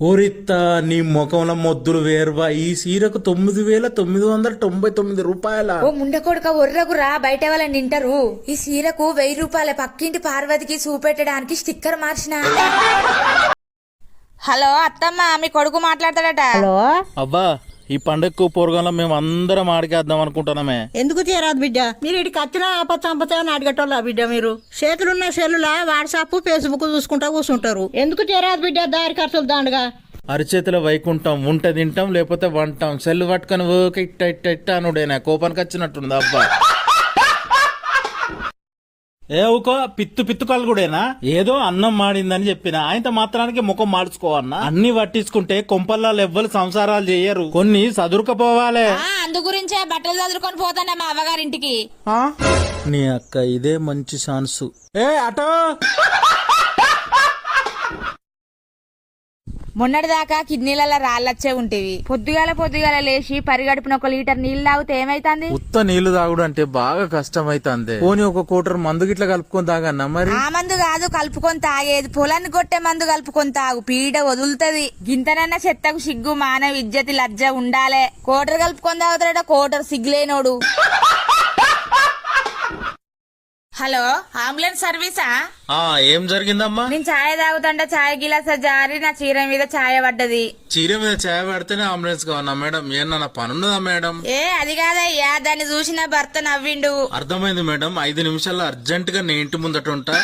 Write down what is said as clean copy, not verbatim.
ఓరిత్తా నీ ముఖంలో మొద్దులు వేరువా. ఈ సీరకు 9,999 రూపాయల. ఓ ముండకొడుక ఒర్రకు రా, బయట వాళ్ళని తింటారు. ఈ సీరకు 1000 రూపాయల. పక్కింటి పార్వతికి చూపెట్టడానికి స్టిక్కర్ మార్చిన. హలో అత్తమ్మ, మీ కొడుకు మాట్లాడతాడట. హలో అబ్బా, ఈ పండగకు పోరగాలో మేము అందరం ఆడికేద్దాం అనుకుంటున్నామే. ఎందుకు తీరాదు బిడ్డ? మీరు ఇటు కత్తినా ఆపచ్చంపతా అని అడిగేటోళ్ళ బిడ్డ? మీరు చేతులున్న సెల్లులా వాట్సాప్ ఫేస్బుక్ చూసుకుంటా కూర్చుంటారు. ఎందుకు తీరాదు బిడ్డ? దారి ఖర్చులు దాండుగా అరిచేతిలో వైకుంటాం, ఉంట తింటాం లేకపోతే వంటాం. సెల్లు పట్టుకొని ఓకే ఇట్ట ఇట్ట ఇట్ట అనుడేనా కోపానికి వచ్చినట్టుంది అబ్బా. ఏ ఊకో, పిత్తు కలుగుడేనా? ఏదో అన్నం మాడిందని చెప్పిన ఆయనతో మాత్రానికి ముఖం మార్చుకోవన్నా. అన్ని పట్టించుకుంటే కొంపల్లాలు ఎవ్వరు సంసారాలు చెయ్యరు, కొన్ని సదురుకపోవాలే. అందు గురించే బట్టలు చదువుకొని పోతానే మా అవ్వగారింటికి. నీ అక్క ఇదే మంచి ఛాన్సు. ఏ అటో మొన్నటిదాకా కిడ్నీలలో రాళ్ళొచ్చే ఉంటేవి. పొద్దుగాల లేచి పరిగడుపున 1 లీటర్ నీళ్లు తాగితే ఏమైతుంది? ఉత్త నీళ్లు తాగుడు అంటే బాగా కష్టం అయితుంది. పోనీ 1 కోటర్ మందు గిట్ల కలుపుకొని తాగన్నా మరి? ఆ మందు కాదు కలుపుకొని తాగేది, పొలాన్ని కొట్టే మందు కలుపుకొని తాగు, పీడ వదులుతది. గింతనన్న చెత్తకు సిగ్గు, మానవ ఇజ్జతి లజ్జ ఉండాలే. కోటర్ కలుపుకొని తాగుతాడ కోటర్ సిగ్గులేనోడు. హలో, అంబులెన్స్ సర్వీసా? ఏం జరిగిందమ్మా? నేను ఛాయ్ తాగుతుంటే ఛాయ్ గిలాస జారి నా చీర మీద ఛాయ పడ్డది. చీర మీద ఛాయ పడితేనే అంబులెన్స్ కావన్నా మేడం? ఏమన్నా పనున్నదా మేడం? అది కాదయ్యా, దాన్ని చూసిన భర్త నవ్విండు. అర్థమైంది మేడం, 5 నిమిషాల్లో అర్జెంట్ గా నీ ఇంటి ముందట ఉంటా.